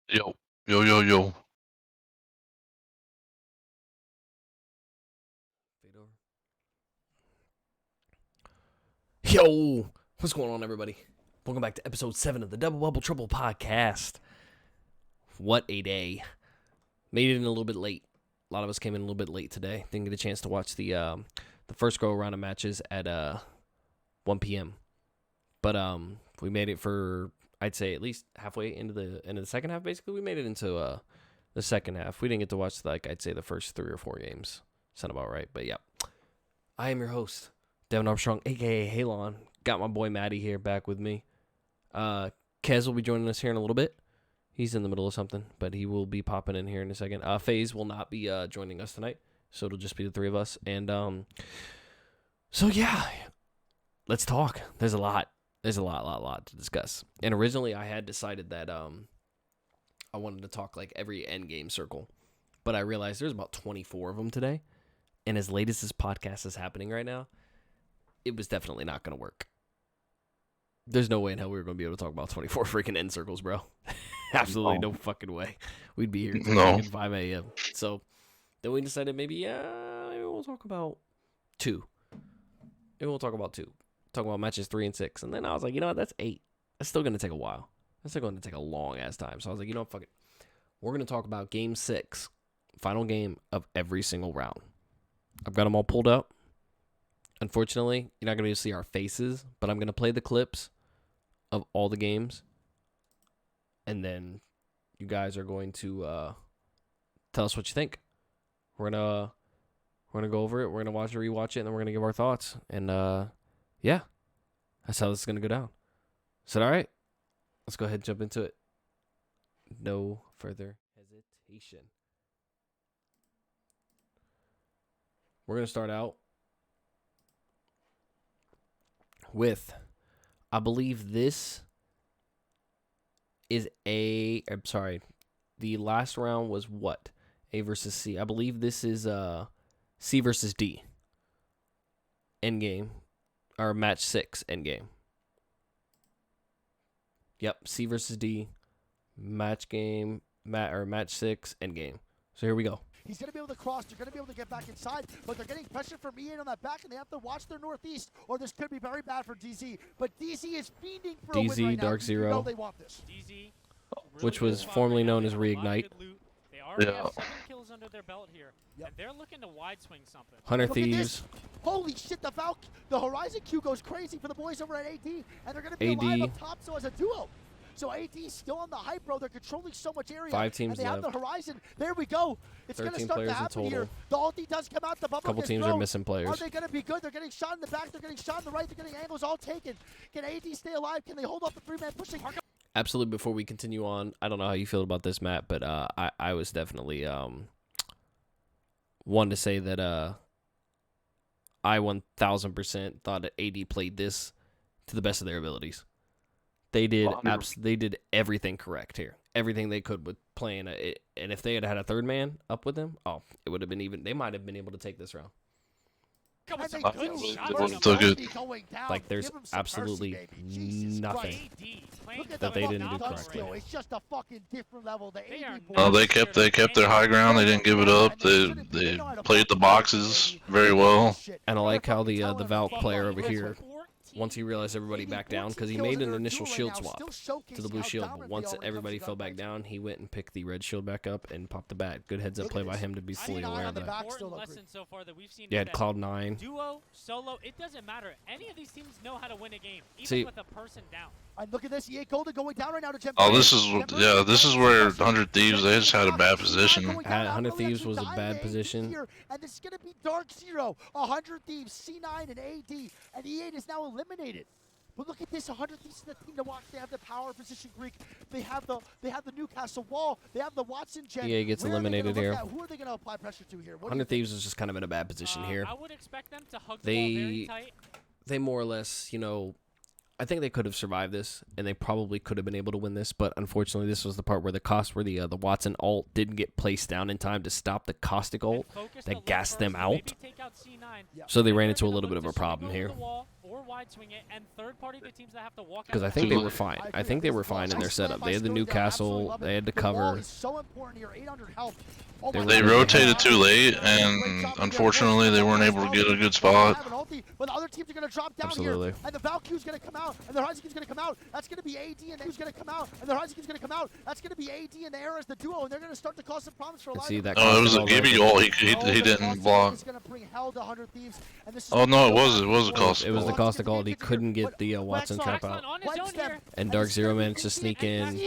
Yo, yo, yo, yo. Fedor. Yo, what's going on, everybody? Welcome back to episode 7 of the Double Bubble Trouble podcast. What a day. Made it in a little bit late. A lot of us came in a little bit late today. Didn't get a chance to watch the first go around of matches at 1 p.m. But we made it for, I'd say, at least halfway into the second half. Basically, we made it into the second half. We didn't get to watch, I'd say, the first 3 or 4 games. Sound about right, but yeah. I am your host, Devin Armstrong, a.k.a. Halon. Got my boy Maddie here back with me. Kez will be joining us here in a little bit. He's in the middle of something, but he will be popping in here in a second. FaZe will not be joining us tonight, so it'll just be the 3 of us. And so yeah, let's talk. There's a lot to discuss. And originally I had decided that I wanted to talk like every end game circle, but I realized there's about 24 of them today. And as late as this podcast is happening right now, it was definitely not going to work. There's no way in hell we were going to be able to talk about 24 freaking end circles, bro. Absolutely no fucking way. We'd be here until 5 a.m. So then we decided maybe we'll talk about 2. Maybe we'll talk about 2. Talk about matches 3 and 6. And then I was like, you know what? That's 8. That's still going to take a while. That's still going to take a long ass time. So I was like, you know what? Fuck it. We're going to talk about game 6. Final game of every single round. I've got them all pulled up. Unfortunately, you're not going to be able to see our faces, but I'm going to play the clips of all the games. And then you guys are going to tell us what you think. We're going to go over it. We're going to watch it, rewatch it, and then we're going to give our thoughts. And yeah, that's how this is going to go down. Is that all right? Let's go ahead and jump into it. No further hesitation. We're going to start out with, I believe this is the last round was what? A versus C. I believe this is C versus D. Endgame. Or match 6 endgame. Yep, C versus D. Match 6 endgame. So here we go. He's going to be able to cross. They're going to be able to get back inside, but they're getting pressure from E8 on that back, and they have to watch their northeast, or this could be very bad for DZ. But DZ is fiending for a win right Dark now. Zero, They want this. DZ, really which was formerly known as Reignite. They already have 7 kills under their belt here, and they're looking to wide swing something. Hunter Thieves. Holy shit, the Horizon Q goes crazy for the boys over at AD, and they're going to be alive up top, so as a duo. So AD's still on the hype, bro. They're controlling so much area. 5 teams and they left. have the Horizon. There we go. It's going to start to happen here. The ulti does come out. The bubble couple teams are missing players. Are they going to be good? They're getting shot in the back. They're getting shot in the right. They're getting angles all taken. Can AD stay alive? Can they hold off the 3-man pushing? Absolutely. Before we continue on, I don't know how you feel about this, Matt, but I was definitely one to say that I 1,000% thought that AD played this to the best of their abilities. They did they did everything correct here. Everything they could with playing it. And if they had had a 3rd man up with them, it would have been even. They might have been able to take this round. Like, there's absolutely nothing that they didn't do correctly. It's just a fucking different level. They kept their high ground. They didn't give it up. They played the boxes very well. And I like how the Valk player over here, once he realized everybody backed down, because he made an initial shield swap to the blue shield, but once everybody fell back down, he went and picked the red shield back up and popped the bat. Good heads up play by him to be fully aware of that. You had Cloud9. Duo, solo, it doesn't matter. Any of these teams know how to win a game, even with a person down. And look at this, E8 Golden going down right now to Gem. This is where 100 Thieves, they just had a bad position. 100 Thieves was a bad position. And this is going to be Dark Zero, 100 Thieves, C9 and AD, and E8 is now eliminated. But look at this, 100 Thieves is the team to watch. They have the power position Greek. They have the Newcastle Wall. They have the Watson Gen. EA gets eliminated here. Who are they going to apply pressure to here? 100 Thieves is just kind of in a bad position here. I would expect them to hug the ball very tight. They more or less, I think they could have survived this, and they probably could have been able to win this, but unfortunately this was the part where the Watson ult didn't get placed down in time to stop the Caustic ult that gassed them out. So they ran into a little bit of a problem here. wide swing it, and third party the teams that have to walk out. Because I think they were fine. I think they were fine in their setup. They had the Newcastle. They had to cover. So important here. 800 health. They rotated too late, and unfortunately, they weren't able to get a good spot. But the other teams are going to drop down Absolutely. here, and the Valkyrie's going to come out, and the Horizon's going to come out. That's going to be AD, and who's going to come out, and the Horizon's going to come out. That's going to be AD and the Era as the duo, and they're going to start to cause some problems for a lot. See that? Oh, it was a Gibby goal. He didn't block. Oh no, it was a cost. It was the cost of gold. He couldn't get the Watson trap out. On his own here. And Dark Zero managed to sneak in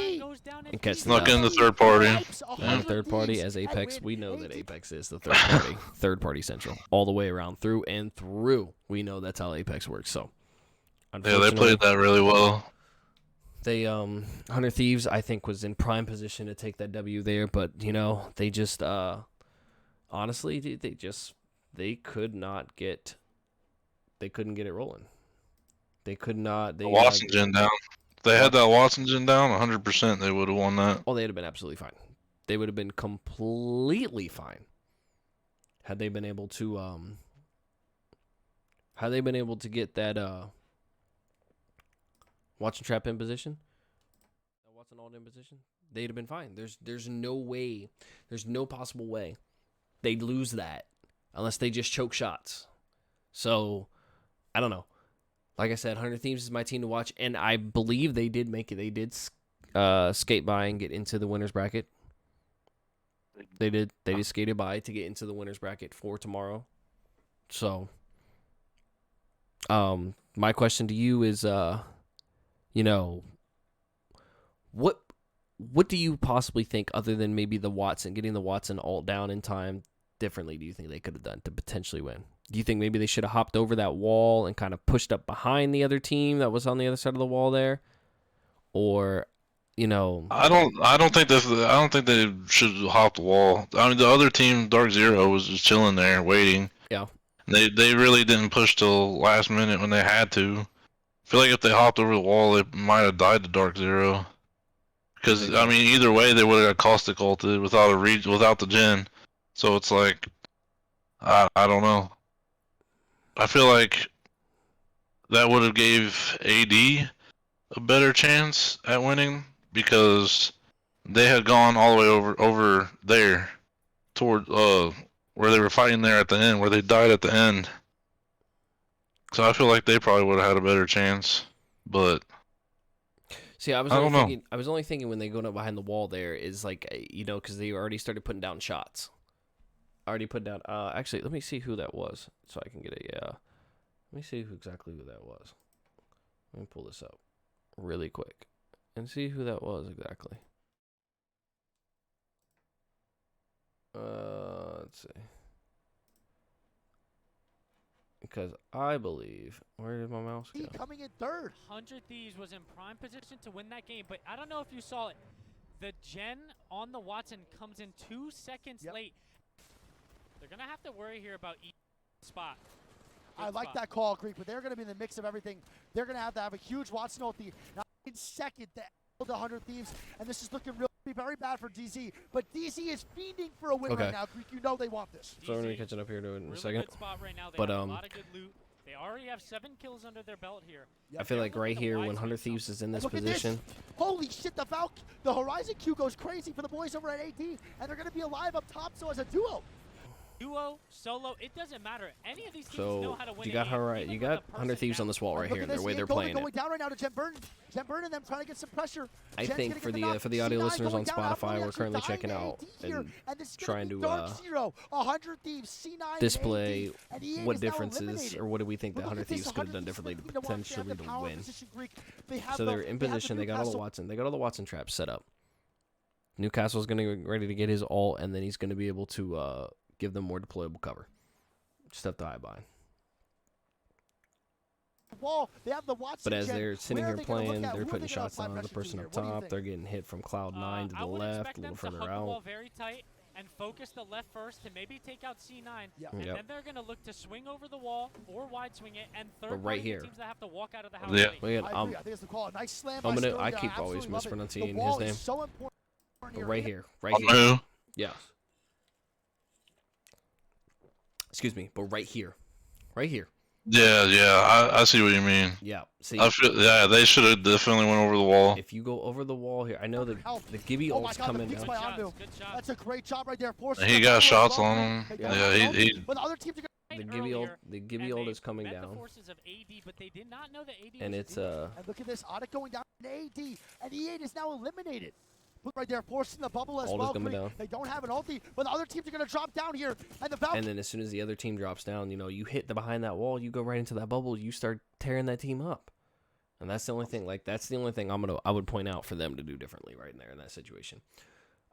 and catch the Snuck in the third party. And third party as Apex. We know that Apex is the third party. Third party central. All the way around, through and through. We know that's how Apex works. So, Yeah, they played that really well. They 100 Thieves, I think, was in prime position to take that W there, but you know, they just honestly, they couldn't get it rolling. They could not. They The Watson gen down. If they had that Watson gen down, 100% they would have won that. Well, they'd have been absolutely fine. They would have been completely fine had they been able to get that Watson trap in position. Watson alt in position. They'd have been fine. There's no way. There's no possible way they'd lose that unless they just choke shots. So, I don't know. Like I said, 100 Thieves is my team to watch, and I believe they did make it. They did skate by and get into the winner's bracket. They did. They just skated by to get into the winner's bracket for tomorrow. So, my question to you is, you know, what do you possibly think, other than maybe getting the Watson alt down in time, differently do you think they could have done to potentially win? Do you think maybe they should have hopped over that wall and kind of pushed up behind the other team that was on the other side of the wall there? Or, you know, I don't think they should have hopped the wall. I mean, the other team, Dark Zero, was just chilling there waiting. Yeah. They really didn't push till last minute when they had to. I feel like if they hopped over the wall, they might have died to Dark Zero. Because I mean, either way, they would have got caustic ulted without the gen. So it's like, I don't know. I feel like that would have gave AD a better chance at winning, because they had gone all the way over there toward where they were fighting there at the end, where they died at the end. So I feel like they probably would have had a better chance, but see, I was only thinking when they go up behind the wall there is like, you know, because they already started putting down shots. Already put down. Actually, let me see who that was so I can get it. Yeah, let me see exactly who that was. Let me pull this up really quick and see who that was exactly. Let's see. Because I believe, where did my mouse go? Coming in third. 100 Thieves was in prime position to win that game, but I don't know if you saw it. The gen on the Watson comes in 2 seconds late. They're going to have to worry here about each spot. I like that call, Greek, but they're going to be in the mix of everything. They're going to have a huge Watson ulti. Now, in second, the 100 Thieves, and this is looking very bad for DZ. But DZ is fiending for a win right now, Greek. You know they want this. So we're going to be catching up here to it in a second. Good spot right now. They but have a lot of good loot. They already have 7 kills under their belt here. I feel like right here, when 100 Thieves is in this position. Holy shit, the Horizon Q goes crazy for the boys over at AD, and they're going to be alive up top, so as a duo. Duo, solo, it doesn't matter. Any of these teams know how to win. You got 100 Thieves on this wall right here, and the way they're playing going down right now to Jen Burton. Jen Burton, them trying to get some pressure. I think for the audio listeners on Spotify, we're currently checking out and trying to display what differences or what do we think that 100 Thieves could have done differently to potentially to win. So they're in position. They got all the Watson. They got all the Watson traps set up. Newcastle's going to be ready to get his ult, and then he's going to be able to give them more deployable cover. Just have to eye by. But as they're sitting here playing, they're putting shots on the person up top. They're getting hit from Cloud9 to the left, a little further out. The wall very tight and focus the left first to maybe take out C9. And then they're going to look to swing over the wall or wide swing it. And third right here. teams that have to walk out of the house. I keep always mispronouncing his name. But right here. Yeah. Excuse me, but right here. Yeah. I see what you mean. Yeah. See, I feel, yeah, they should have definitely went over the wall. if you go over the wall here, I know the Help. Gibby Oh my ult's God, the coming peaks down. by Good shots, Andu. good shots. That's a great job right there. Forces He the got battle as shots well, on Greek. him. They Yeah. got Yeah, it. he But the other teams are The Earlier, Gibby ult is coming met the down. forces of AD, but they did not know that AD And was it's And look at this, Audit going down to AD, and E8 is now eliminated. Look right there, forcing the bubble as Ult is well. coming Greek. down. They don't have an ulti, but the other teams are going to drop down here, and the Valkyrie. And then as soon as the other team drops down, you know, you hit the behind that wall, you go right into that bubble, you start tearing that team up. And that's the only thing, like, that's the only thing I would point out for them to do differently right in there in that situation.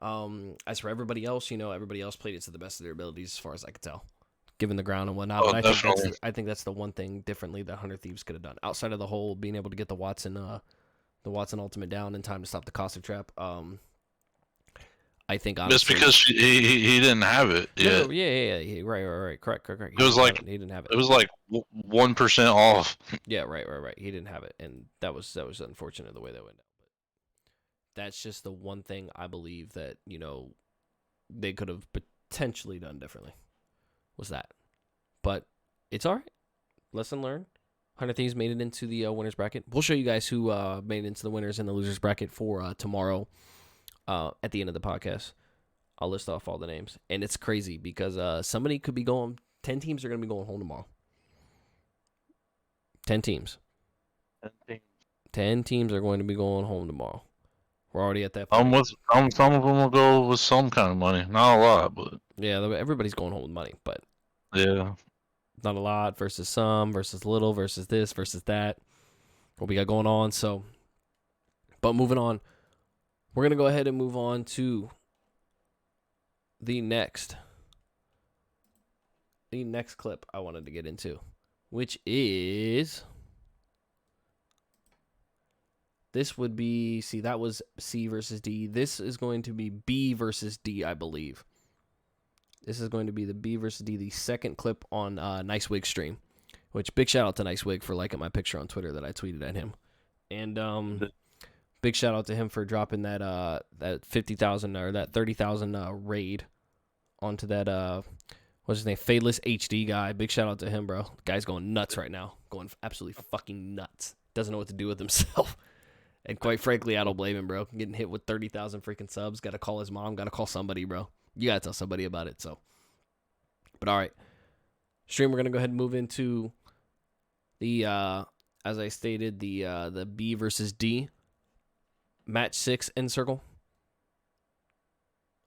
As for everybody else, you know, everybody else played it to the best of their abilities as far as I could tell, given the ground and whatnot. Oh, But definitely. I think that's the one thing differently that 100 Thieves could have done outside of the whole being able to get the Watson ultimate down in time to stop the caustic trap. I think Just honestly, because he didn't have it yet. no, yeah, right, correct. It was like He didn't have it. it was like 1% off. Yeah, right. He didn't have it, and that was unfortunate the way that went down. But that's just the one thing I believe that, you know, they could have potentially done differently. Was that? But it's all right. Lesson learned. 100 Thieves made it into the winners bracket. We'll show you guys who made it into the winners and the losers bracket for tomorrow. At the end of the podcast, I'll list off all the names, and it's crazy because somebody could be going. 10 teams are going to be going home tomorrow. 10 teams. 10 teams are going to be going home tomorrow. We're already at that point. Some of them will go with some kind of money, not a lot, but Yeah, everybody's going home with money, but yeah. not a lot versus some versus little versus this versus that. What we got going on. So, but moving on, we're going to go ahead and move on to the next clip I wanted to get into, which is, this would be, see, that was C versus D. This is going to be B versus D, I believe. This is going to be the B versus D, the second clip on Nice Wig stream, which big shout out to Nice Wig for liking my picture on Twitter that I tweeted at him. And big shout out to him for dropping that 50,000 or that 30,000 raid onto that what's his name, Fadeless HD guy. Big shout out to him, bro. The guy's going nuts right now, going absolutely fucking nuts. Doesn't know what to do with himself. And quite frankly, I don't blame him, bro. Getting hit with 30,000 freaking subs. Got to call his mom. Got to call somebody, bro. You got to tell somebody about it. So, but all right, stream. We're gonna go ahead and move into the as I stated, the B versus D match 6 in circle.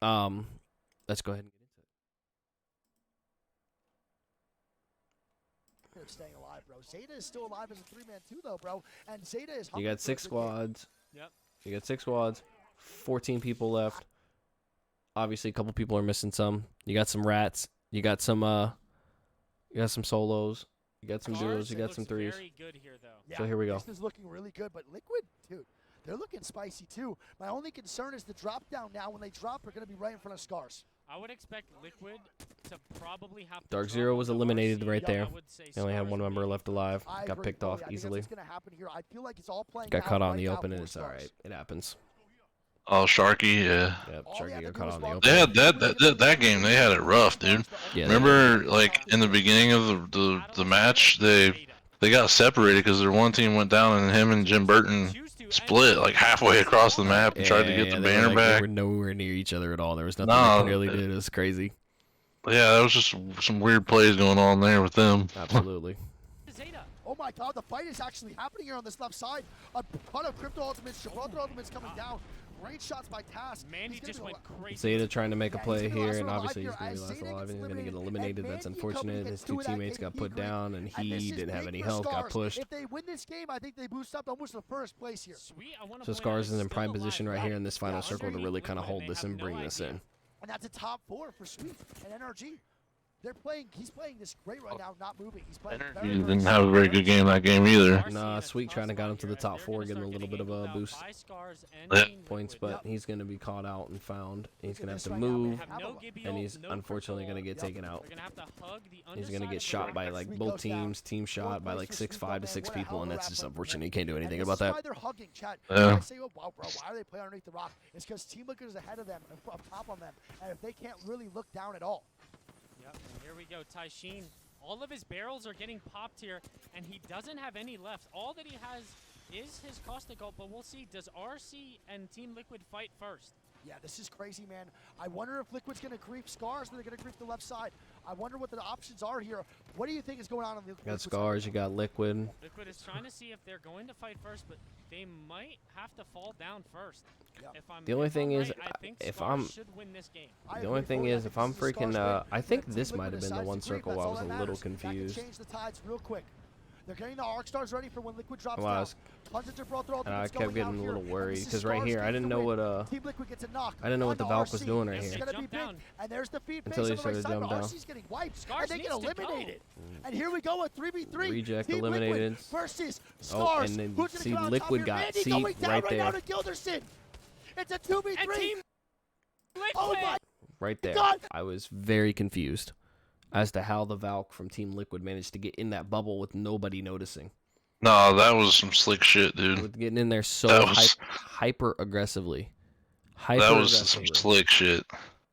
Let's go ahead and get into it. They're staying alive, bro. Zeta is still alive as a 3-man too, though, bro. And Zeta is. You got 6 squads. Yep. You got 6 squads. 14 people left. Obviously, a couple people are missing some. You got some rats. You got some solos. You got some duos. You got some threes. Very good here, though. Yeah, So here we go. This is looking really good, but Liquid, dude, they're looking spicy too. My only concern is the drop down now. When they drop, they're going to be right in front of Scars. I would expect Liquid to probably have to Dark drop Zero on was the eliminated RC. right there. I would say They only had Stars one would member be- left alive. I Got agree, picked Cody. off I think easily. that's what's going to happen here. I feel like it's all playing Got out caught on right the now open, and for it's all Stars. right. It happens. Oh, Sharky, yeah. Yep, All they Sharky had to got do caught was on the walk open. They had that game. They had it rough, dude. Yeah, Remember, like in the beginning of the match, they got separated because their one team went down and him and Jim Burton split like halfway across the map and tried to get the banner They back. were nowhere near each other at all. There was nothing No, they nearly did. It was crazy. Yeah, that was just some weird plays going on there with them. Absolutely. Zeta. Oh my god, the fight is actually happening here on this left side. A ton of crypto ultimates, Gibraltar ultimates coming down. Great shots by Task. Mandy He's gonna just be went al- crazy. Zeta trying to make a Yeah, play he's gonna be here, and last obviously alive he's going to be here last as Zeta alive, and he's gets going to get eliminated, eliminated. and That's Mandy coming unfortunate. to His get 2 2 of that teammates got KP put Greek. down, and And he this is didn't have big any for health, got Scars. pushed. If they win this game, I think they boost up almost to first place here. Sweet. I wanna So point out Scars it's is in still prime alive. position right here in this final Yeah, circle to underneath really kind of Liquid, hold they this have and no bring this idea. in. And that's a top 4 for Sweet and NRG. He's playing this great right now, not moving. He's playing very, He very didn't have a very good game that game either. Nah, Sweet trying to got him to the top 4, getting a little bit of a boost Yeah. points, but he's going to be caught out and found. He's going to have to Look at this right now, move, man. and he's unfortunately going to get taken out. They're gonna have to hug the He's going to underside get of the shot ring. by like Sweet both goes down. teams, team shot by like 6, 5 to 6 people, and that's just unfortunate. You can't do And anything this about is that. why they're hugging, chat. Yeah. I say, oh, wow, bro, why are they playing underneath the rock? It's because Team Liquid is ahead of them, up top on them, and if they can't really look down at all. Yep. And here we go. Tai Sheen All of his barrels are getting popped here, and he doesn't have any left. All that he has is his caustic ult, but we'll see. Does RC and Team Liquid fight first? Yeah, this is crazy, man. I wonder if Liquid's going to creep Scars, or they're going to creep the left side. I wonder what the options are here. What do you think is going on the You got Scars, you got Liquid. Liquid is trying to see if they're going to fight first, but they might have to fall down first. Yep. The only thing is, right, I think if Scars I'm, should win this game. the only thing is, if I'm freaking, I think this might have been the one circle where I was a little confused. Change the tides real quick. They're getting the arc stars ready for when Liquid drops Well, down. And I kept getting a little worried because right here, I didn't know what I didn't know what the Valk was doing right here And there's the feed until he base on the started right side, jumping but down. RC's getting wiped, Scars and they get needs to go. eliminated. And here we go, a 3v3. Reject Team eliminated. Liquid versus Oh, Scars. and then Who's gonna see, come out on Liquid top got here? Mandy seat going down right now there. to Gilderson. It's a 2v3. And Team Liquid! Oh my right there. God. I was very confused as to how the Valk from Team Liquid managed to get in that bubble with nobody noticing. No, that was some slick shit, dude. With getting in there so That was- hyper aggressively. That was some slick shit.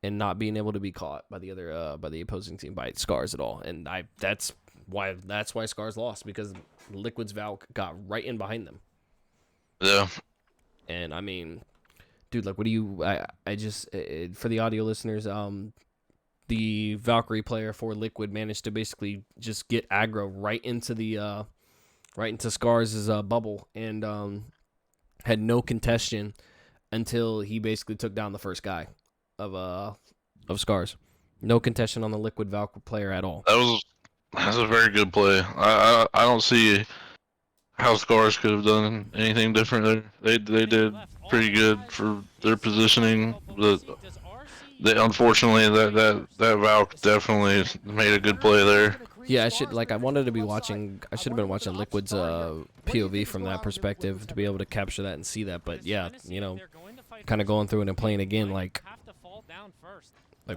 And not being able to be caught by the other by the opposing team by Scars at all. And that's why Scars lost, because Liquid's Valk got right in behind them. Yeah. And I mean, dude, like, what do you? I just for the audio listeners, the Valkyrie player for Liquid managed to basically just get aggro right into the right into Scars' bubble, and had no contention until he basically took down the first guy of Scars. No contention on the Liquid Valkyrie player at all. That's a very good play. I don't see how Scars could have done anything different there. They did pretty good for their positioning, but unfortunately that Valk definitely made a good play there. Yeah, I wanted to be watching. I should have been watching Liquid's POV from that perspective to be able to capture that and see that. But yeah, you know, kind of going through it and playing again, like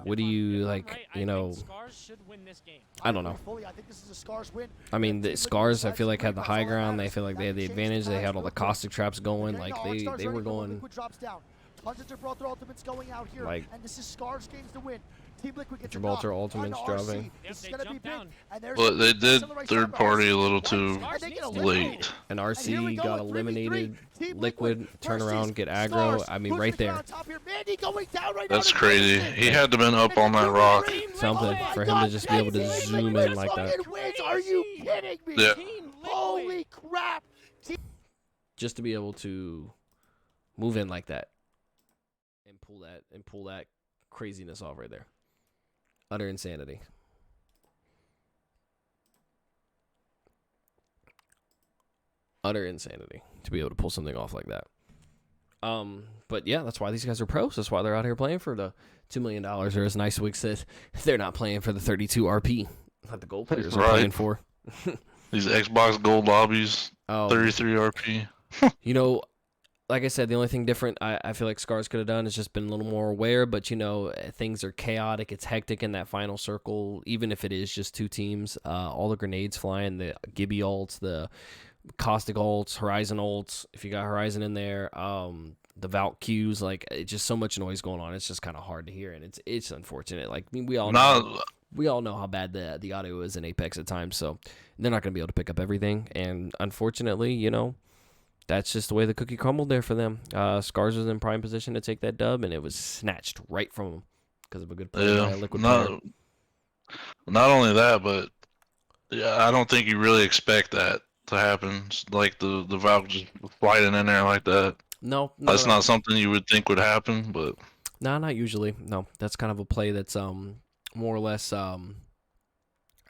what do you like? You know, I don't know. I mean, the Scars, I feel like, had the high ground. They feel like they had the advantage. They had all the caustic traps going. Like they were going. Like, and this is Scars games to win. Team Liquid gets Gibraltar Ultimate's dropping. But they did third party a little too late. And RC got eliminated. Liquid turn around, get aggro. I mean, right there. That's crazy. He had to been up on that rock. Something for him to just be able to zoom in like that. Are you kidding me? Yeah. Holy crap! Just to be able to move in like that and pull that craziness off right there. Utter insanity. Utter insanity to be able to pull something off like that. But yeah, that's why these guys are pros. That's why they're out here playing for the $2 million, or as Nice Wig said, they're not playing for the 32 RP that the gold players are playing for. These Xbox Gold lobbies, 33 RP. You know, like I said, the only thing different I feel like Scars could have done is just been a little more aware, but, you know, things are chaotic. It's hectic in that final circle, even if it is just two teams. All the grenades flying, the Gibby ults, the Caustic ults, Horizon ults, if you got Horizon in there, the Valk Qs, like, it's just so much noise going on. It's just kind of hard to hear, and it's unfortunate. Like, I mean, we all know how bad the audio is in Apex at times, so they're not going to be able to pick up everything, and unfortunately, you know, that's just the way the cookie crumbled there for them. Scars was in prime position to take that dub, and it was snatched right from them because of a good play by Liquid player. Not only that, but yeah, I don't think you really expect that to happen. Like the Valk just sliding in there like that. No, that's not something you would think would happen. But no, not usually. No, that's kind of a play that's more or less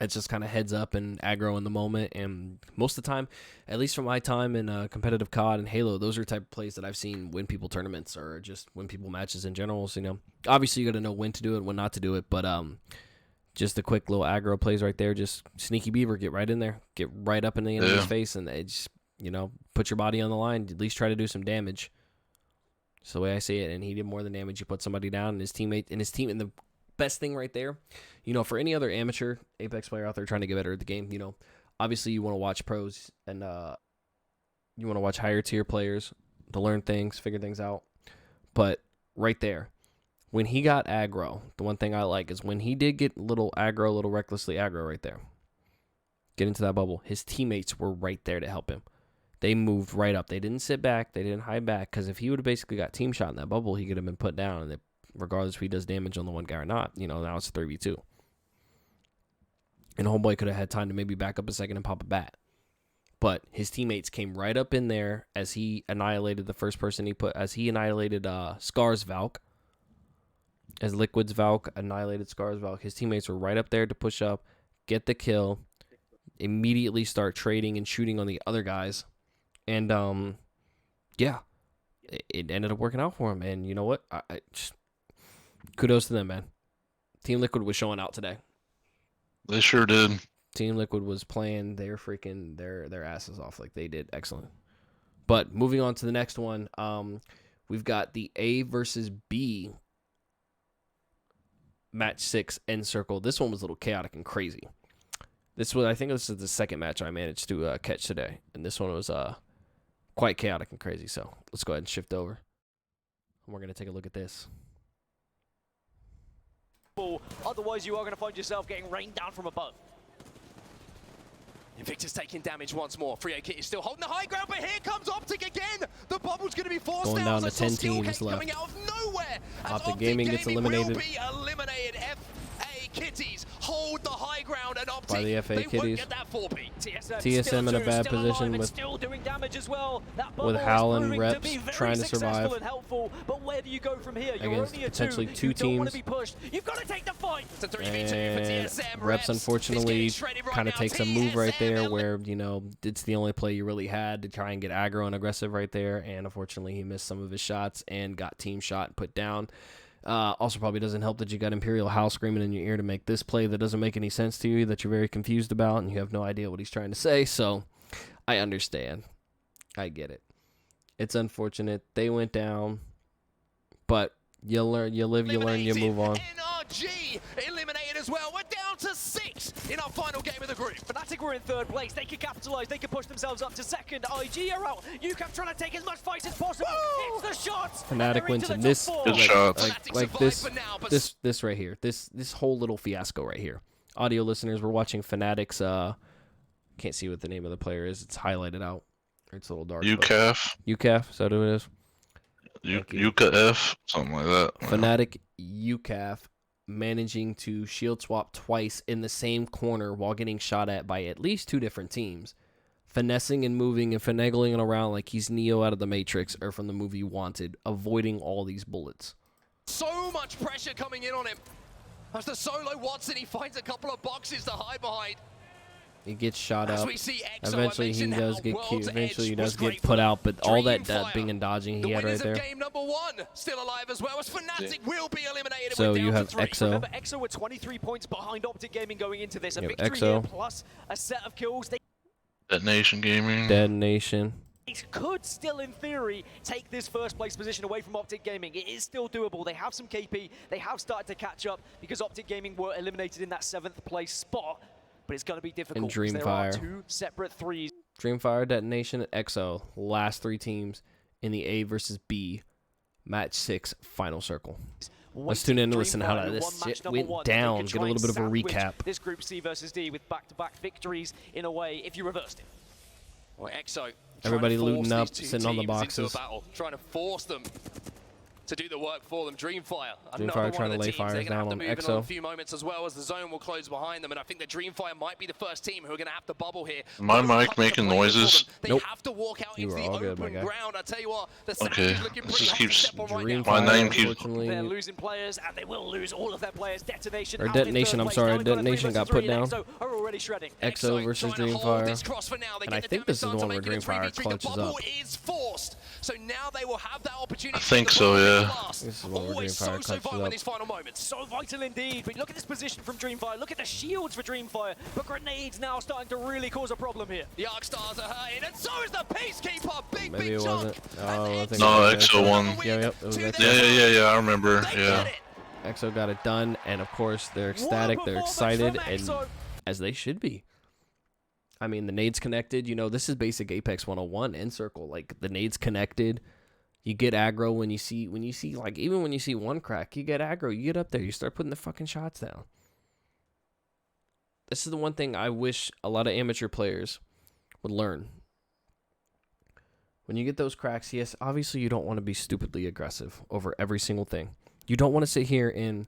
it's just kind of heads up and aggro in the moment, and most of the time, at least from my time in competitive COD and Halo, those are the type of plays that I've seen win people tournaments or just win people matches in general. So, you know, obviously you got to know when to do it, when not to do it, but just the quick little aggro plays right there, just sneaky beaver, get right in there, get right up in the enemy's face, and they just, you know, put your body on the line, at least try to do some damage. That's the way I see it, and he did more than damage. You put somebody down, and his teammate, and the best thing right there, you know, for any other amateur Apex player out there trying to get better at the game, you know, obviously you want to watch pros and you want to watch higher tier players to learn things, figure things out. But right there, when he got aggro, the one thing I like is when he did get little recklessly aggro right there. get into that bubble. His teammates were right there to help him. They moved right up. They didn't sit back. They didn't hide back. Because if he would have basically got team shot in that bubble, he could have been put down. And regardless if he does damage on the one guy or not, now it's 3v2. And Homeboy could have had time to maybe back up a second and pop a bat. But his teammates came right up in there as he annihilated the first person he put. As he annihilated Scar's Valk. As Liquid's Valk annihilated Scar's Valk. His teammates were right up there to push up, get the kill, immediately start trading and shooting on the other guys. And, yeah, it ended up working out for him. And you know what? I just, kudos to them, man. Team Liquid was showing out today. They sure did. Team Liquid was playing their freaking their asses off. Like, they did excellent. But moving on to the next one, we've got the A versus B match 6 end circle. This one was a little chaotic and crazy. I think this is the second match I managed to catch today, and this one was quite chaotic and crazy. So let's go ahead and shift over. And we're gonna take a look at this. Otherwise, you are going to find yourself getting rained down from above. Invictus taking damage once more. Frio Kit is still holding the high ground, but here comes Optic again. The bubble's going to be forced Going down to 10 teams left. Coming out of nowhere. Optic Gaming gets eliminated. Will be eliminated. FA Kitties hold the high ground, and Optic by the FA they Kitties. Won't get that 4P. TSM in a bad position with still doing damage as well. with Hal and Reps trying to survive. And helpful, but where do you go from here? You're against only a potentially two you don't want teams. to be pushed. You've got to take the fight. It's a 3v2 for And TSM. Reps unfortunately kind of takes a move right there where, it's the only play you really had to try and get aggro and aggressive right there. And unfortunately, he missed some of his shots and got team shot and put down. Also probably doesn't help that you got Imperial Hal screaming in your ear to make this play that doesn't make any sense to you, that you're very confused about, and you have no idea what he's trying to say. So I understand. I get it. It's unfortunate. They went down, but you learn, you live, you learn, you move on. NRG eliminated as well. We're down to 6 in our final game of the group. Fnatic were in 3rd place. They could capitalize. They could push themselves up to 2nd. IG are out. UCAP trying to take as much fight as possible. Woo! It's the shots. Fnatic wins in this. Good shots. Like this right here. This whole little fiasco right here. Audio listeners, we're watching Fnatic's. Can't see what the name of the player is. It's highlighted out. It's a little dark. UCAF. UCAF. Is that who it is? UCAF. Something like that. Fnatic UCAF managing to shield swap twice in the same corner while getting shot at by at least 2 different teams. Finessing and moving and finagling around like he's Neo out of the Matrix or from the movie Wanted, avoiding all these bullets. So much pressure coming in on him. As the solo Watson, he finds a couple of boxes to hide behind. He gets shot up. Eventually he does get killed. Eventually he does get put out, but all that dubbing and dodging he had right there. Game number 1 still alive as well as Fnatic will be eliminated. So you have EXO. Remember, EXO were 23 points behind Optic Gaming going into this. A victory EXO. here plus a set of kills. Detonation Gaming. Detonation. It could still, in theory, take this 1st place position away from Optic Gaming. It is still doable. They have some KP. They have started to catch up because Optic Gaming were eliminated in that 7th place spot. But it's going to be difficult. And Dreamfire. There are 2 separate 3s. Dreamfire, Detonation, and EXO. Last 3 teams in the A versus B match 6 final circle. Let's tune in and listen to how this shit went down. Get a little bit of a recap. This group C versus D with back-to-back victories in a way if you reversed it. Well, EXO everybody looting up, sitting on the boxes. Trying to force them to do the work for them. Dreamfire trying to lay fires down on EXO. A few moments as well as the zone will close behind them, and I think that Dreamfire might be the first team who are going to have to bubble here. My mic making noises? They have to walk out into the open ground. I tell you what, the okay. looking This just keeps Dreamfire, my name keeps. They're losing players, and they will lose all of their players. Detonation. Or Detonation. I'm sorry, Detonation got put down. Are already shredding. EXO versus Dreamfire. And I think this is the one where Dreamfire clutches up. So now they will have that opportunity. I think so, yeah. This is one where Dreamfire clutches in up. these final moments. So vital indeed. But look at this position from Dreamfire. Look at the shields for Dreamfire. But grenades now starting to really cause a problem here. The Arc Stars are hurting, and so is the Peacekeeper. Maybe it wasn't. Oh, I think no, EXO won. Yeah, yep. It was EXO. Yeah. I remember. Yeah. EXO got it done, and of course they're ecstatic, they're excited, and as they should be. I mean, the nades connected. This is basic Apex 101 end circle. Like the nades connected. You get aggro when you see like even when you see one crack, you get aggro. You get up there, you start putting the fucking shots down. this is the one thing I wish a lot of amateur players would learn. When you get those cracks, yes, obviously you don't want to be stupidly aggressive over every single thing. You don't want to sit here and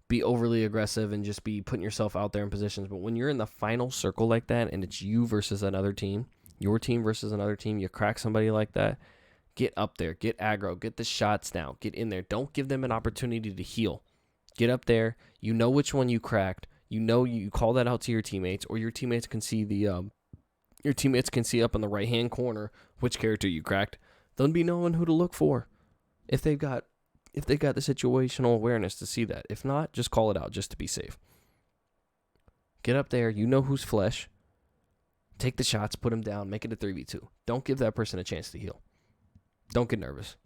be overly aggressive and just be putting yourself out there in positions. But when you're in the final circle like that and it's you versus another team, your team versus another team, you crack somebody like that, get up there, get aggro, get the shots down, get in there. Don't give them an opportunity to heal. Get up there. You know which one you cracked. You know you call that out to your teammates, or your teammates can see up in the right-hand corner which character you cracked. They'll be knowing who to look for if they've got the situational awareness to see that. If not, just call it out just to be safe. Get up there. You know who's flesh. Take the shots, put them down, make it a 3v2. Don't give that person a chance to heal. Don't get nervous.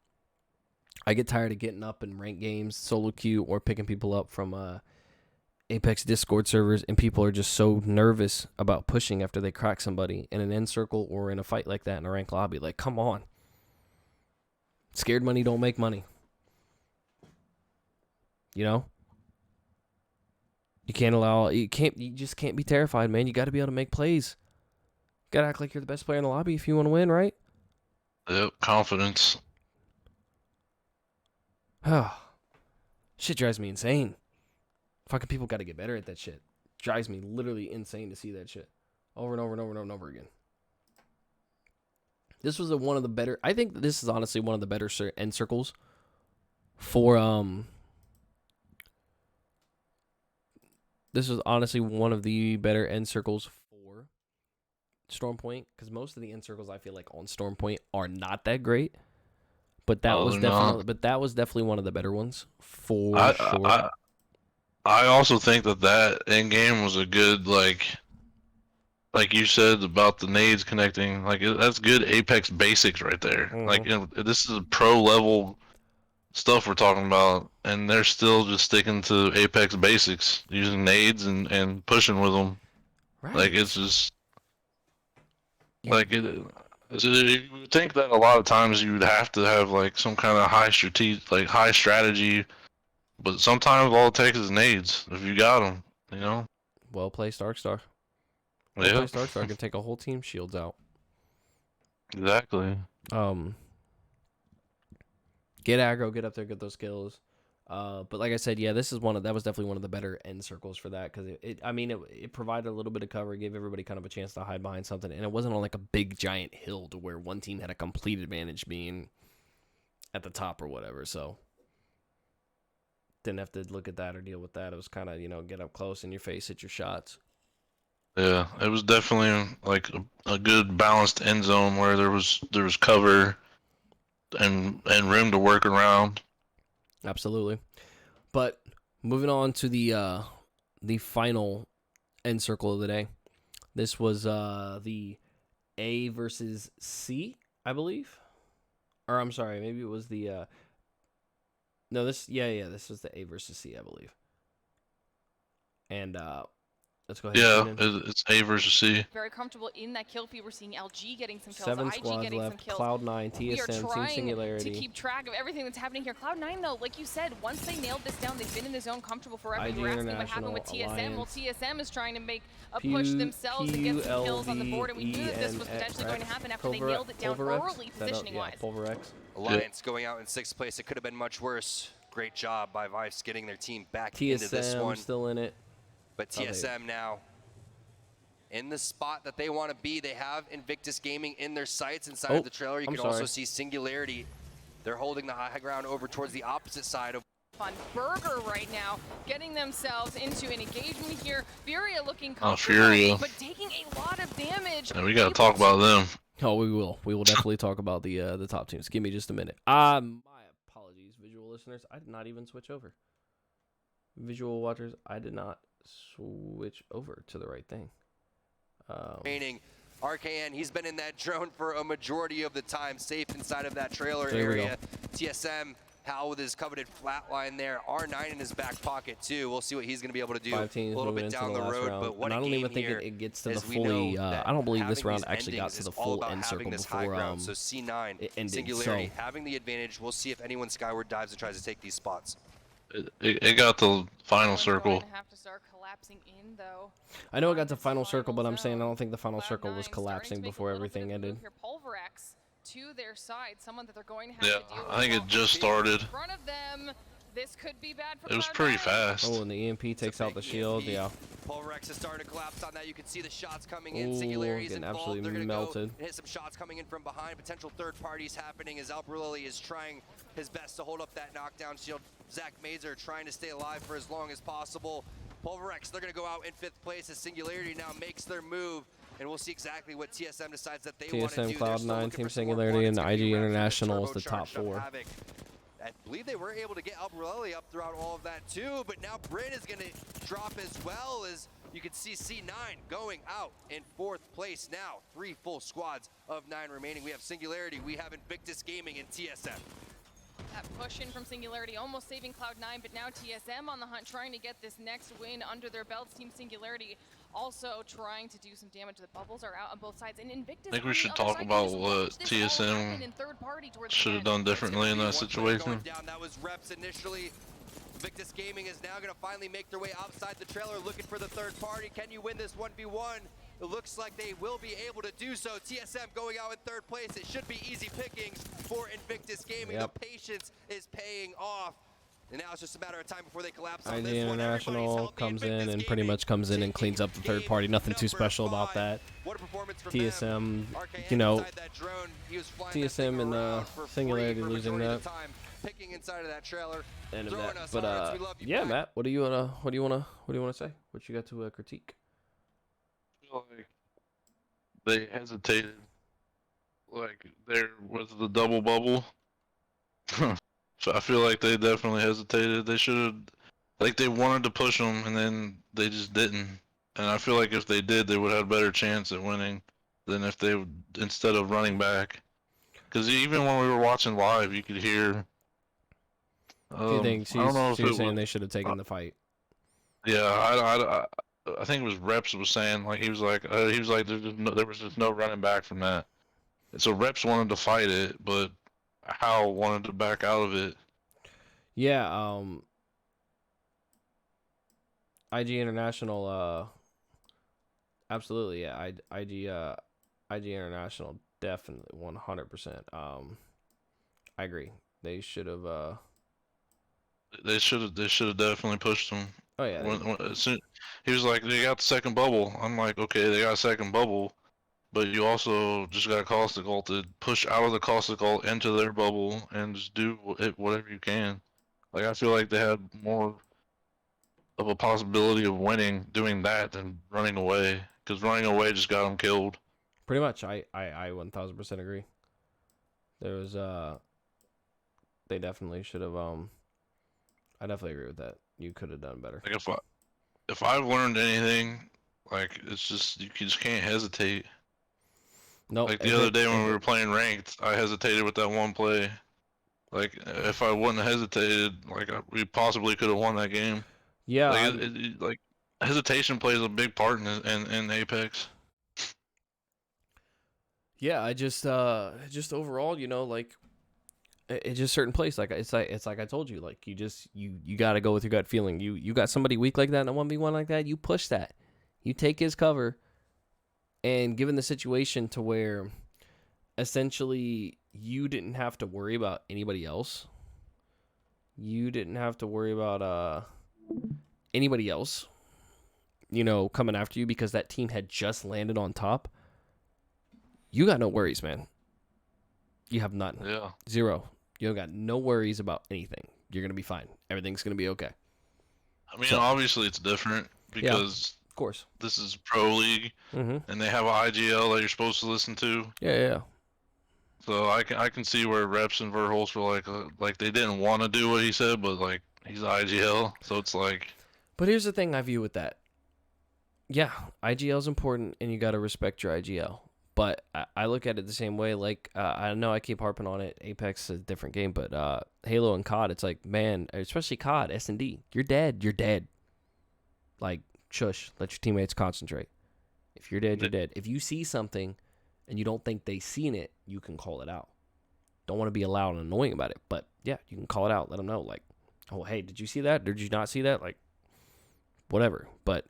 I get tired of getting up in ranked games, solo queue, or picking people up from Apex Discord servers, and people are just so nervous about pushing after they crack somebody in an end circle or in a fight like that in a ranked lobby. Like, come on. Scared money don't make money. You know? You just can't be terrified, man. You got to be able to make plays. Got to act like you're the best player in the lobby if you want to win, right? Yep, confidence. Shit drives me insane. Fucking people got to get better at that shit. Drives me literally insane to see that shit over and over and over and over and over again. This was one of the better. I think this is honestly one of the better end circles for This was honestly one of the better end circles for Storm Point, because most of the end circles I feel like on Storm Point are not that great. But that was definitely one of the better ones for sure. I also think that end game was a good, like you said about the nades connecting. Like, that's good Apex basics right there. Mm-hmm. Like, this is pro level stuff we're talking about, and they're still just sticking to Apex basics, using nades and pushing with them. Right. Like, it's just like you would think that a lot of times you would have to have like some kind of high strategy, but sometimes all it takes is nades if you got them, you know. Well played, Starkstar. Yeah. Starkstar can take a whole team shields out. Exactly. Get aggro, get up there, get those kills. But like I said, yeah, that was definitely one of the better end circles for that, because it provided a little bit of cover, gave everybody kind of a chance to hide behind something, and it wasn't on like a big giant hill to where one team had a complete advantage being at the top or whatever. So didn't have to look at that or deal with that. It was kind of, get up close in your face, hit your shots. Yeah, it was definitely like a good balanced end zone where there was cover and room to work around. Absolutely. But moving on to the final end circle of the day. This was the A versus C, I believe. Or I'm sorry, maybe it was the this was the A versus C, I believe. And let's go ahead. Yeah, it's A versus C. Very comfortable in that kill feed. We're seeing LG getting some kills, 7 IG squads getting left, some kills. Cloud9, We are TSM, Team trying Singularity. to keep track of everything that's happening here. Cloud9, though, like you said, once they nailed this down, they've been in the zone comfortable forever. IG You were asking what happened with TSM. Alliance. Well, TSM is trying to make a push themselves and get some kills on the board, and we knew that this was potentially going to happen after they nailed it down early, positioning-wise. Pulverex. Alliance going out in 6th place. It could have been much worse. Great job by Vice getting their team back into this one. TSM still in it. But TSM now in the spot that they want to be. They have Invictus Gaming in their sights inside of the trailer. You can also see Singularity. They're holding the high ground over towards the opposite side of On Burger right now, getting themselves into an engagement here. Furia looking Furia. but taking a lot of damage. And we gotta talk about them. Oh, we will. We will definitely talk about the top teams. Give me just a minute. My apologies, visual listeners. I did not even switch over. Visual watchers, I did not switch over to the right thing. Training. RKN, he's been in that drone for a majority of the time, safe inside of that trailer There area. TSM, Hal with his coveted flatline there. R9 in his back pocket too. We'll see what he's going to be able to do 5 teams a little moving bit into down the the last road. round. But what And I a don't game even think here, it gets to the as we fully. know that I don't believe this having round these actually got endings to the is all full about end having circle this high before ground. So C9, it ended. Singularity So having the advantage. We'll see if anyone skyward dives and tries to take these spots. It got the final One's circle. going to have to start collapsing in, though. I know it got on the this final circle, but I'm zone. saying I don't think the final circle Cloud9 was starting collapsing to make a before little bit everything of a move ended. here. Pulverex to their side, someone that they're going to have Yeah, to deal with. I think it While just AD started. in front of them. This could be bad for It was Cloud9. pretty fast. Oh, and the EMP takes out the shield. Yeah. Pulverex is starting to collapse on that. You can see the shots coming in. Ooh, Singularity is getting involved. absolutely They're going to melted. go and hit some shots coming in from behind. Potential third parties happening as Albrulli is trying his best to hold up that knockdown shield. Zach Mazer trying to stay alive for as long as possible. Pulverex, they're going to go out in 5th place as Singularity now makes their move. And we'll see exactly what TSM decides that they want to do. TSM, Cloud9, Team Singularity, and IG International is the top 4. I believe they were able to get Albrulli up throughout all of that too, but now Bryn is going to drop as well. As you can see C9 going out in 4th place now. 3 full squads of 9 remaining. We have Singularity, we have Invictus Gaming, and TSM. That push in from Singularity almost saving Cloud9, but now TSM on the hunt trying to get this next win under their belts. Team Singularity also trying to do some damage. The bubbles are out on both sides, and Invictus I think we on the should other talk side. about Just what watch this all happen TSM in third party towards the should have end. done differently in that One player situation. going down. That was Reps initially. Invictus Gaming is now going to finally make their way outside the trailer looking for the third party. Can you win this 1v1? It looks like they will be able to do so. TSM going out in 3rd place. It should be easy pickings for Invictus Gaming. Yep. The patience is paying off. And now it's just a matter of time before they collapse on IG this one. Everybody's International healthy. comes in Invictus and pretty Gaming much comes in and taking cleans up the third game party. Nothing too number special about 5. that. What a performance from TSM, them. you know, inside that drone. He was flying that thing TSM and around for free Singularity for a losing majority of that. the time, picking inside of that trailer. End of Throwing that. us But hearts. We love you yeah, back. Matt, what do you wanna say? What you got to critique? I feel like they hesitated. Like there was the double bubble. So I feel like they definitely hesitated. They should have, like they wanted to push them and then they just didn't. And I feel like if they did, they would have a better chance at winning than if they would, instead of running back. Because even when we were watching live, you could hear. Do you think I don't know if she's it saying was, they should have taken the fight? yeah, I think it was Reps was saying like he was like there was just no running back from that. And so Reps wanted to fight it, but Hal wanted to back out of it. Yeah, IG International, absolutely, yeah. IG International definitely 100%. I agree. They should have. They should have definitely pushed him. Oh yeah. As soon, he was like, they got the second bubble. I'm like, okay, they got a second bubble, but you also just got caustic ulted. Push out of the caustic ult into their bubble and just do whatever you can. Like I feel like they had more of a possibility of winning doing that than running away, because running away just got them killed. Pretty much, I 1000% agree. There was they definitely should have I definitely agree with that. You could have done better. Like if I've learned anything, like it's just you just can't hesitate. No, Like the other day when we were playing ranked, I hesitated with that one play. Like if I wouldn't have hesitated, like we possibly could have won that game. Yeah, Like, like hesitation plays a big part in Apex. yeah. I just overall, you know, like it's just certain place. Like it's like I told you, like you got to go with your gut feeling. You got somebody weak like that in a 1v1 like that, you push that. You take his cover, and given the situation to where essentially you didn't have to worry about anybody else. You didn't have to worry about anybody else, you know, coming after you because that team had just landed on top. You got no worries, man. You have none. Yeah. Zero. You got no worries about anything. You're going to be fine. Everything's going to be okay. I mean, So- obviously it's different because Of course. this is Pro League Mm-hmm. and they have an IGL that you're supposed to listen to. Yeah. So I can see where Reps and Verholz were like they didn't want to do what he said, but like he's IGL, so it's like. But here's the thing I view with that. Yeah, IGL is important, and you got to respect your IGL. But I look at it the same way. Like, I know I keep harping on it. Apex is a different game, but Halo and COD, it's like, man, especially COD, S&D, you're dead. You're dead. Like, shush. Let your teammates concentrate. If you're dead, you're dead. If you see something and you don't think they seen it, you can call it out. Don't want to be loud and annoying about it, but yeah, you can call it out. Let them know, like, oh, hey, did you see that? Did you not see that? Like, whatever. But,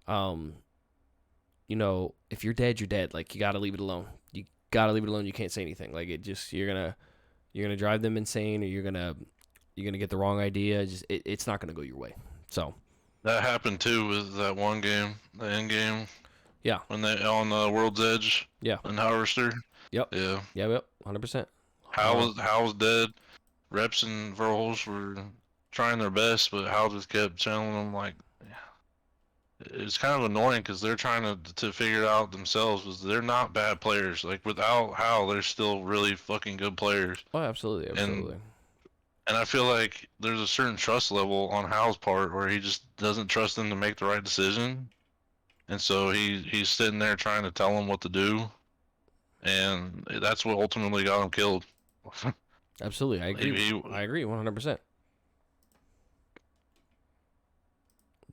you know, if you're dead, you're dead. Like, you got to leave it alone. You got to leave it alone. You can't say anything. Like, it just, you're going to drive them insane, or you're going to get the wrong idea. Just, it's not going to go your way. So. That happened too with that one game, the end game. Yeah. When they on World's Edge. Yeah. And Harvester. Yep. Yeah. Yep. 100%. Hal was dead. Reps and Verhols were trying their best, but Hal just kept telling them, like, it's kind of annoying because they're trying to figure it out themselves, because they're not bad players. Like, without Hal, they're still really fucking good players. Oh, absolutely. And I feel like there's a certain trust level on Hal's part where he just doesn't trust them to make the right decision. And so he's sitting there trying to tell them what to do. And that's what ultimately got him killed. Absolutely. I agree. I agree 100%.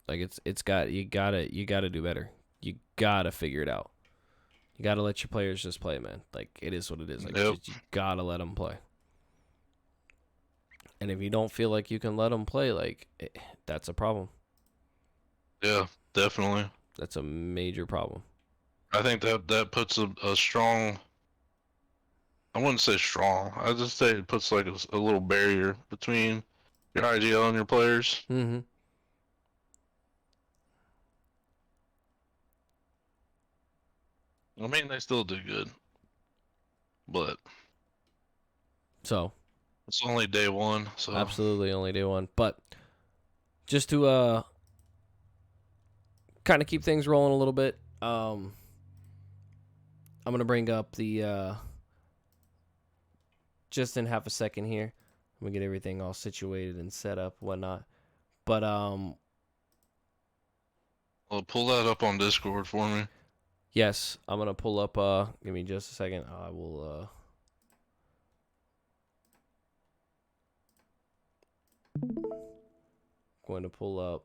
Like, you gotta do better. You gotta figure it out. You gotta let your players just play, man. Like, it is what it is. Like, Yep. you gotta let them play. And if you don't feel like you can let them play, like, that's a problem. Yeah, definitely. That's a major problem. I think that puts a strong, I wouldn't say strong, I'd just say it puts like a little barrier between your IGL and your players. Mm-hmm. I mean, they still do good, but So, it's only day one, so. absolutely only day one. But just to kind of keep things rolling a little bit, I'm gonna bring up the just in half a second here. I'm gonna get everything all situated and set up, whatnot. But Well, pull that up on Discord for me. yes, I'm gonna pull up. Give me just a second. I will. Going to pull up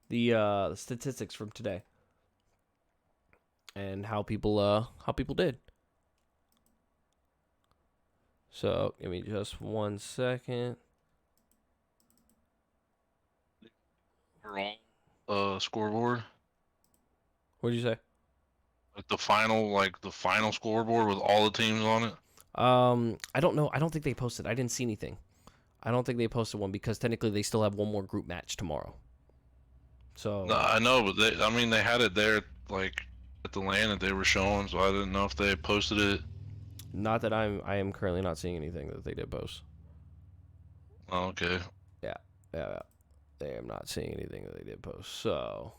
the statistics from today and how people did. So give me just 1 second. Scoreboard. What did you say? Like the final scoreboard with all the teams on it. I don't know. I don't think they posted. I didn't see anything. I don't think they posted one because technically they still have one more group match tomorrow. So No, I know, but they had it there, like, at the LAN that they were showing, so I didn't know if they posted it. not that I am currently not seeing anything that they did post. Oh, okay. Yeah. I am not seeing anything that they did post. So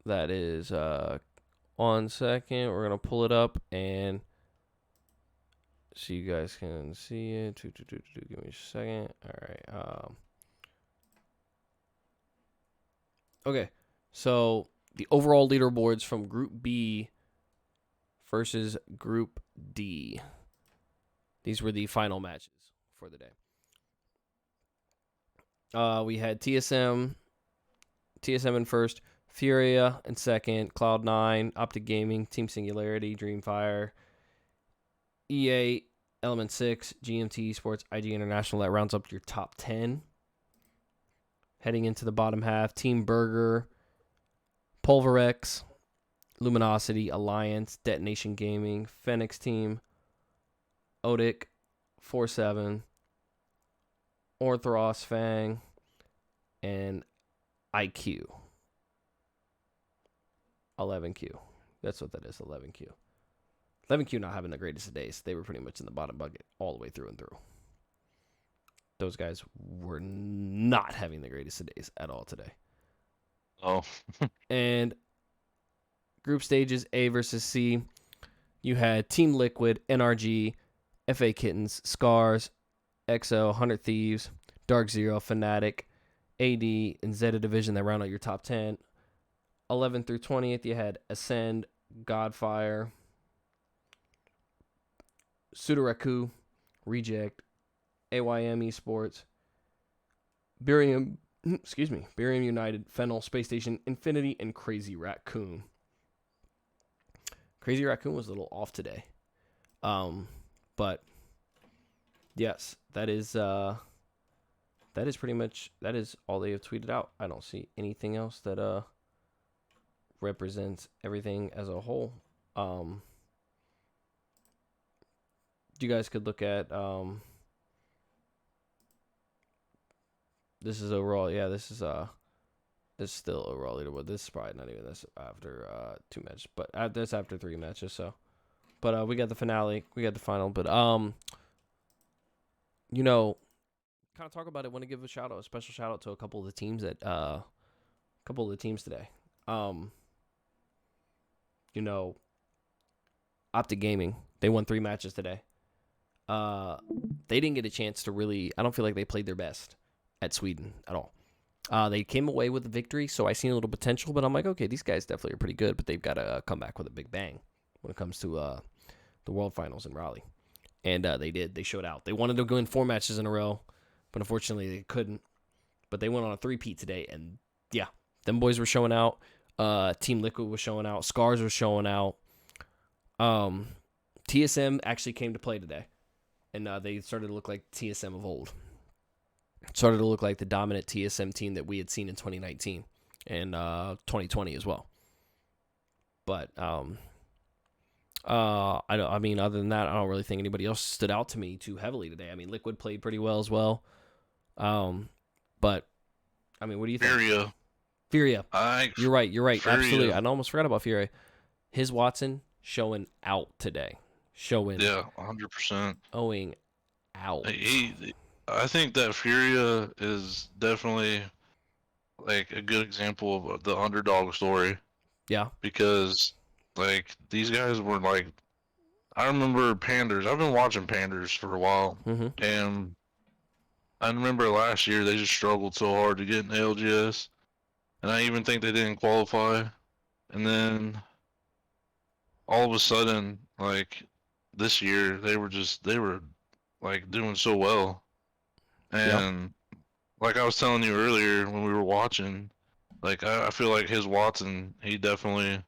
that is 1 second. We're gonna pull it up and so you guys can see it. Give me a second. All right. Okay. So the overall leaderboards from Group B versus Group D. These were the final matches for the day. We had TSM in first, Furia in second, Cloud9, Optic Gaming, Team Singularity, Dreamfire, EA, Element 6, GMT Sports, IG International. That rounds up your top 10. Heading into the bottom half, Team Burger, Pulverex, Luminosity, Alliance, Detonation Gaming, Phoenix Team, Odic, 4-7, Orthros, Fang, and IQ. 11Q. That's what that is, 11Q. 11Q not having the greatest of days. They were pretty much in the bottom bucket all the way through and through. Those guys were not having the greatest of days at all today. Oh. And group stages A versus C. You had Team Liquid, NRG, FA Kittens, Scars, EXO, 100 Thieves, Dark Zero, Fnatic, AD, and Zeta Division that round out your top 10. 11th through 20th, you had Ascend, Godfire, Sudaraku, Reject, AYM Esports, Barium United, Fennel, Space Station, Infinity, and Crazy Raccoon. Crazy Raccoon was a little off today. But yes, that is pretty much, that is all they have tweeted out. I don't see anything else that represents everything as a whole. You guys could look at this is overall. Yeah, this is still overall leaderboard. This is probably not even this after 2 matches, but that's after 3 matches. So, but we got the finale, we got the final. But you know, kind of talk about it. Want to give a special shout out to a couple of the teams today. You know, Optic Gaming, they won 3 matches today. They didn't get a chance to really. I don't feel like they played their best at Sweden at all. They came away with a victory, so I seen a little potential, but I'm like, okay, these guys definitely are pretty good, but they've got to come back with a big bang when it comes to the World Finals in Raleigh. And they did. They showed out. They wanted to go in 4 matches in a row, but unfortunately they couldn't. But they went on a 3-peat today, and yeah, them boys were showing out. Team Liquid was showing out. Scars was showing out. TSM actually came to play today, and they started to look like TSM of old. Started to look like the dominant TSM team that we had seen in 2019 and 2020 as well. But I mean, other than that, I don't really think anybody else stood out to me too heavily today. I mean, Liquid played pretty well as well. But I mean, what do you think? Furia. You're right. Furia. Absolutely. I almost forgot about Furia. His Watson showing out today. Yeah, 100%. Owing out. I think that Furia is definitely like a good example of the underdog story. Yeah. Because like these guys were like, I remember Panders. I've been watching Panders for a while, and I remember last year they just struggled so hard to get in ALGS, and I even think they didn't qualify. And then all of a sudden, like this year, they were like doing so well. And like I was telling you earlier when we were watching, like I feel like his Watson, he definitely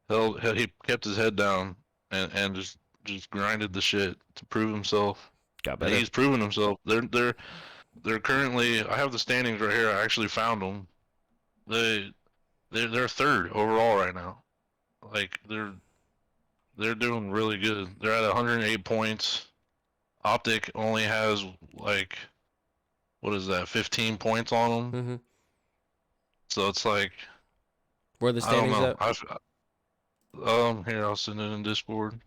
he kept his head down and just grinded the shit to prove himself. Got better. And he's proven himself. They're currently, I have the standings right here. I actually found them. They're 3rd overall right now. Like they're doing really good. They're at 108 points. Optic only has like, what is that, 15 points on them? So it's like, Where are the standings at? Here, I'll send it in Discord.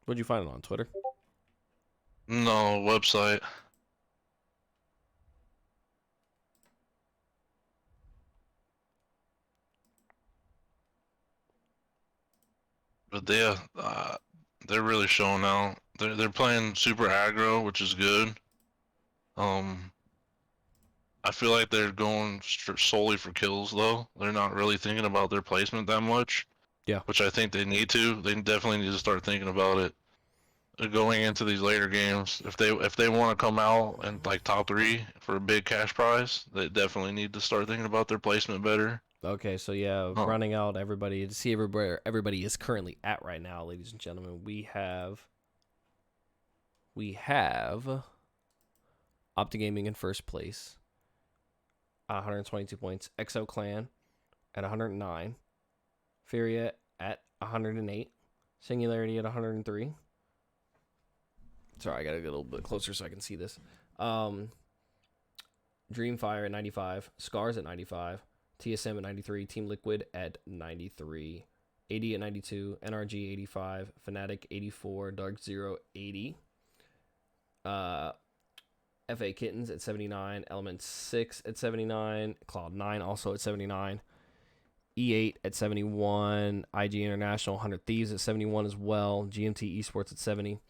Where'd you find it on Twitter? No, website. But they're really showing out. They're playing super aggro, which is good. I feel like they're going solely for kills though. They're not really thinking about their placement that much. Yeah. Which I think they need to. They definitely need to start thinking about it going into these later games. If they want to come out and like top 3 for a big cash prize, they definitely need to start thinking about their placement better. Okay, so yeah, running out everybody to see where everybody is currently at right now, ladies and gentlemen. We have Optic Gaming in first place, 122 points. Exo Clan at 109, Furia at 108, Singularity at 103. Sorry, I gotta get a little bit closer so I can see this. Dreamfire at 95, Scars at 95. TSM at 93, Team Liquid at 93, AD at 92, NRG 85, Fnatic 84, Dark Zero 80, FA Kittens at 79, Element 6 at 79, Cloud9 also at 79, E8 at 71, IG International 100 Thieves at 71 as well, GMT Esports at 70,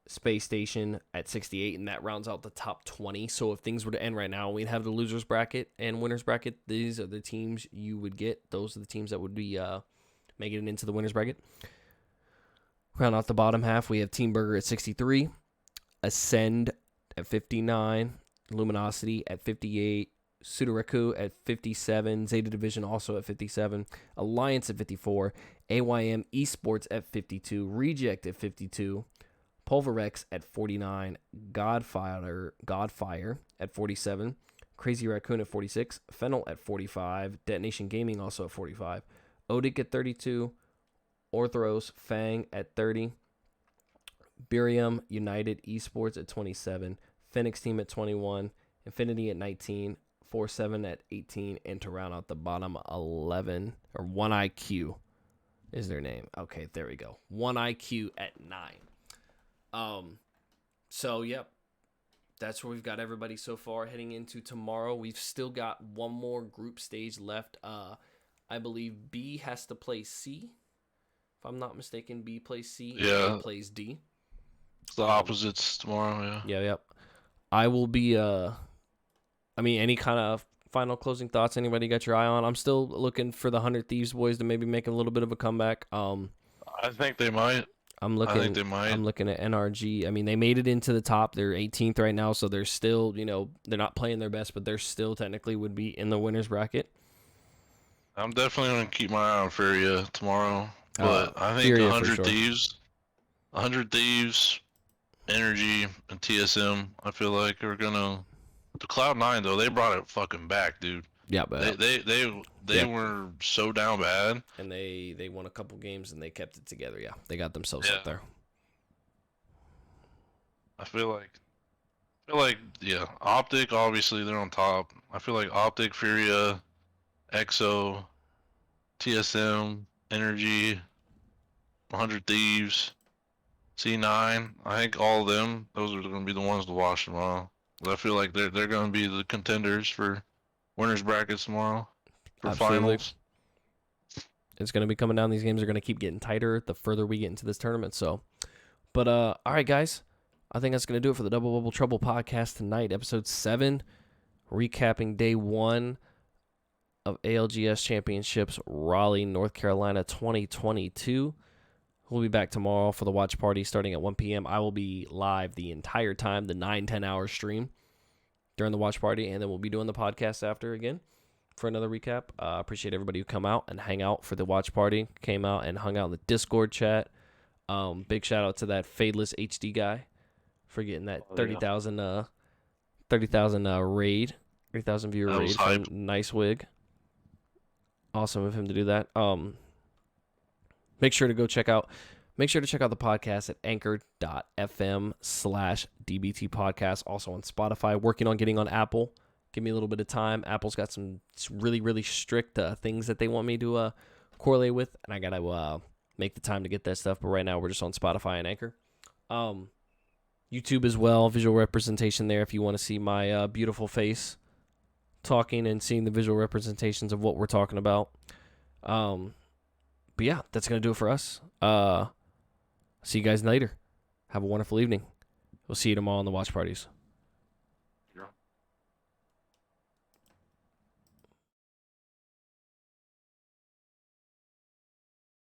Space Station at 68, and that rounds out the top 20. So if things were to end right now, we'd have the losers bracket and winners bracket. These are the teams you would get. Those are the teams that would be making it into the winners bracket. Round out the bottom half, we have Team Burger at 63, Ascend at 59, Luminosity at 58, Sudoraku at 57, Zeta Division also at 57, Alliance at 54, AYM Esports at 52, Reject at 52, Pulverex at 49, Godfire at 47, Crazy Raccoon at 46, Fennel at 45, Detonation Gaming also at 45, Odic at 32, Orthros Fang at 30, Birium United Esports at 27, Phoenix Team at 21, Infinity at 19, 4-7 at 18, and to round out the bottom 11, or 1IQ is their name. Okay, there we go. 1IQ at 9. So, yep. That's where we've got everybody so far. Heading into tomorrow, we've still got one more group stage left. I believe B has to play C. If I'm not mistaken, B plays C and Yeah. A plays D. It's the opposites tomorrow, yeah. Yep. I will be, any kind of final closing thoughts anybody got your eye on? I'm still looking for the 100 Thieves boys to maybe make a little bit of a comeback. I think they might. I'm looking I think they might. I'm looking at NRG. I mean, they made it into the top. They're 18th right now, so they're still, they're not playing their best, but they're still technically would be in the winner's bracket. I'm definitely going to keep my eye on Furia tomorrow. But I think Furia for 100 sure. Thieves, Energy, and TSM, I feel like are going to... The Cloud9, though, they brought it fucking back, dude. Yeah, but They were so down bad. and they won a couple games and they kept it together. Yeah, they got themselves up there. I feel like yeah, Optic, obviously they're on top. I feel like Optic, Furia, EXO, TSM, Energy, 100 Thieves, C9. I think all of them, those are going to be the ones to watch tomorrow. But I feel like they're going to be the contenders for winners brackets tomorrow for Absolutely. finals. It's going to be coming down. These games are going to keep getting tighter the further we get into this tournament. So, but all right, guys, I think that's going to do it for the Double Bubble Trouble podcast tonight, episode 7, recapping day 1 of ALGS Championships, Raleigh, North Carolina, 2022. We'll be back tomorrow for the watch party starting at 1 p.m. I will be live the entire time, the 9-10 hour stream during the watch party, and then we'll be doing the podcast after again for another recap. Appreciate everybody who come out and hang out for the watch party, came out and hung out in the Discord chat. Big shout out to that Fadeless HD guy for getting that 30,000 raid, 30,000 viewer That raid was from hype. Nice Wig. Awesome of him to do that. Make sure to check out the podcast at anchor.fm/DBT podcast. Also on Spotify. Working on getting on Apple. Give me a little bit of time. Apple's got some really, really strict things that they want me to correlate with, and I got to make the time to get that stuff. But right now we're just on Spotify and Anchor. YouTube as well. Visual representation there if you want to see my beautiful face talking and seeing the visual representations of what we're talking about. But yeah, that's going to do it for us. See you guys later. Have a wonderful evening. We'll see you tomorrow on the watch parties.